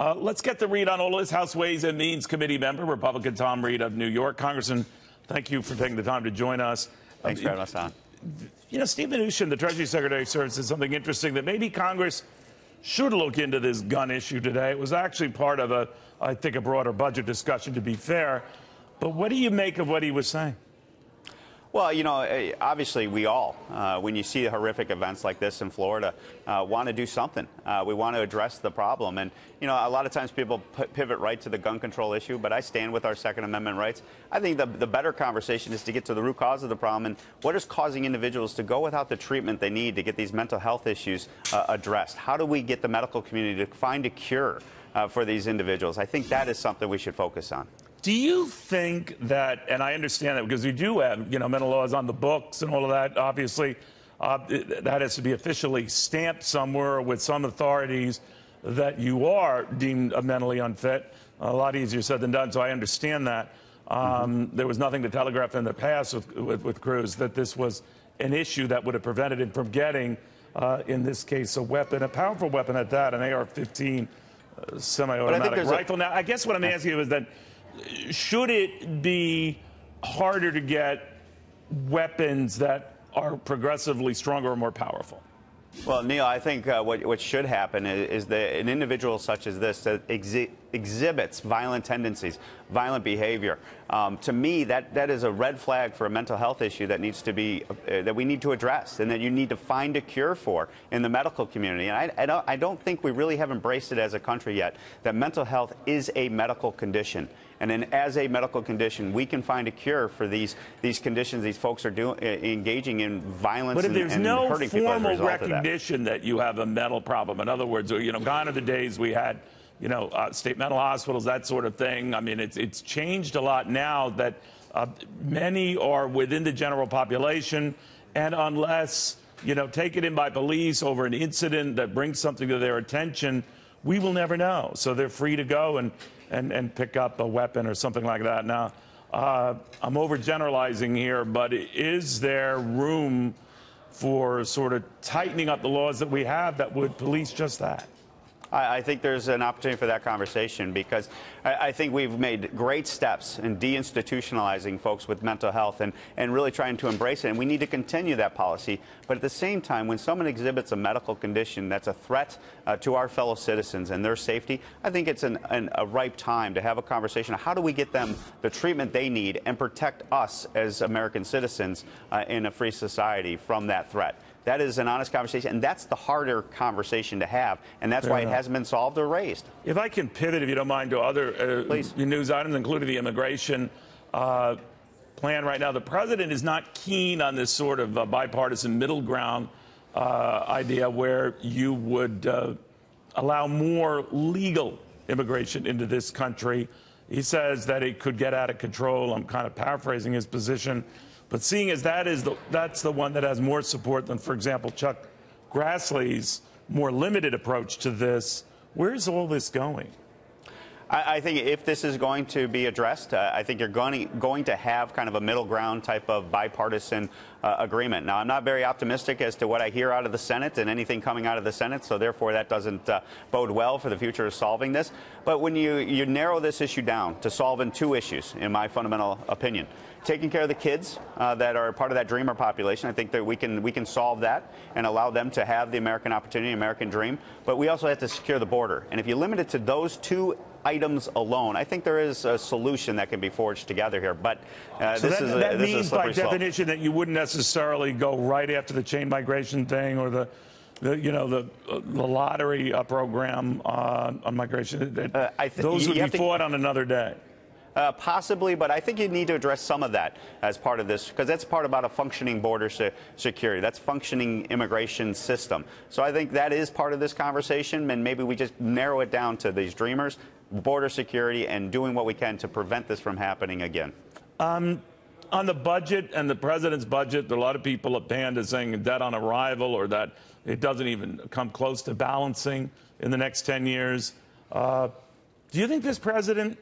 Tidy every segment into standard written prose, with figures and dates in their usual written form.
Let's get the read on all this. House Ways and Means Committee member, Republican Tom Reed of New York. Congressman, thank you for taking the time to join us. Thanks for having us on. You know, Steve Mnuchin, the Treasury Secretary, said something interesting that maybe Congress should look into this gun issue today. It was actually part of I think, a broader budget discussion, to be fair. But what do you make of what he was saying? Well, you know, obviously we all, when you see horrific events like this in Florida, want to do something. We want to address the problem. And, you know, a lot of times people pivot right to the gun control issue, but I stand with our Second Amendment rights. I think the better conversation is to get to the root cause of the problem and what is causing individuals to go without the treatment they need to get these mental health issues addressed. How do we get the medical community to find a cure for these individuals? I think that is something we should focus on. Do you think that, and I understand that because we do have, you know, mental laws on the books and all of that, obviously, that has to be officially stamped somewhere with some authorities that you are deemed mentally unfit. A lot easier said than done, so I understand that. There was nothing to telegraph in the past with Cruz that this was an issue that would have prevented him from getting, in this case, a weapon, a powerful weapon at that, an AR-15 semi-automatic rifle. Now, I guess what I'm asking you is that, should it be harder to get weapons that are progressively stronger or more powerful? Well, Neil, I think what should happen is that an individual such as this that exhibits violent tendencies, violent behavior, to me, that is a red flag for a mental health issue that needs to be that we need to address and that you need to find a cure for in the medical community. And I don't think we really have embraced it as a country yet, that mental health is a medical condition. And then as a medical condition, we can find a cure for these conditions these folks are engaging in violence and hurting people as a result of that. But if there's no formal recognition that you have a mental problem, in other words, you know, gone are the days we had, you know, state mental hospitals, that sort of thing. I mean, it's changed a lot now that many are within the general population, and unless, you know, taken in by police over an incident that brings something to their attention, we will never know. So they're free to go and pick up a weapon or something like that. Now, I'm overgeneralizing here, but is there room for sort of tightening up the laws that we have that would police just that? I think there's an opportunity for that conversation because I think we've made great steps in deinstitutionalizing folks with mental health and really trying to embrace it. And we need to continue that policy. But at the same time, when someone exhibits a medical condition that's a threat to our fellow citizens and their safety, I think it's a ripe time to have a conversation. How do we get them the treatment they need and protect us as American citizens in a free society from that threat? That is an honest conversation, and that's the harder conversation to have, and that's why it hasn't been solved or raised. If I can pivot, if you don't mind, to other news items, including the immigration plan right now. The president is not keen on this sort of bipartisan middle ground idea where you would allow more legal immigration into this country. He says that it could get out of control. I'm kind of paraphrasing his position. But seeing as that's the one that has more support than, for example, Chuck Grassley's more limited approach to this, where's all this going? I think if this is going to be addressed, I think you're going to have kind of a middle ground type of bipartisan agreement. Now, I'm not very optimistic as to what I hear out of the Senate and anything coming out of the Senate, so therefore that doesn't bode well for the future of solving this. But when you narrow this issue down to solving two issues, in my fundamental opinion, taking care of the kids that are part of that dreamer population, I think that we can solve that and allow them to have the American opportunity, American dream. But we also have to secure the border. And if you limit it to those two items alone, I think there is a solution that can be forged together here. But that means by definition that you wouldn't necessarily go right after the chain migration thing or the lottery program on migration. Those would be fought on another day. Possibly, but I think you need to address some of that as part of this, because that's part about a functioning border security. That's functioning immigration system. So I think that is part of this conversation, and maybe we just narrow it down to these dreamers, border security, and doing what we can to prevent this from happening again. On the budget and the president's budget, there are a lot of people at Panda saying debt on arrival or that it doesn't even come close to balancing in the next 10 years. Do you think this president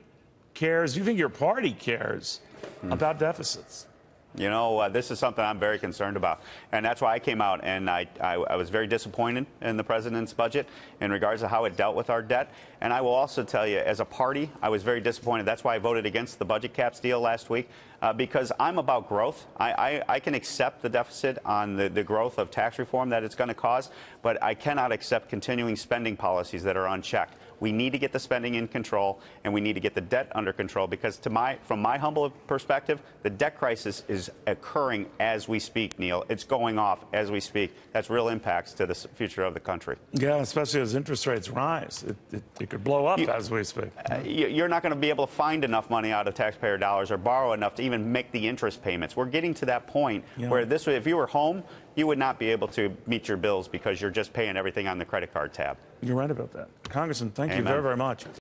cares? Do you think your party cares about deficits? You know, this is something I'm very concerned about. And that's why I came out and I was very disappointed in the president's budget in regards to how it dealt with our debt. And I will also tell you, as a party, I was very disappointed. That's why I voted against the budget caps deal last week, because I'm about growth. I can accept the deficit on the growth of tax reform that it's going to cause, but I cannot accept continuing spending policies that are unchecked. We need to get the spending in control, and we need to get the debt under control, because from my humble perspective, the debt crisis is occurring as we speak, Neil. It's going off as we speak. That's real impacts to the future of the country. Yeah, especially as interest rates rise. It could blow up as we speak. You're not going to be able to find enough money out of taxpayer dollars or borrow enough to even make the interest payments. We're getting to that point where if you were home, you would not be able to meet your bills because you're just paying everything on the credit card tab. You're right about that. Congressman, thank you Amen. very, very much.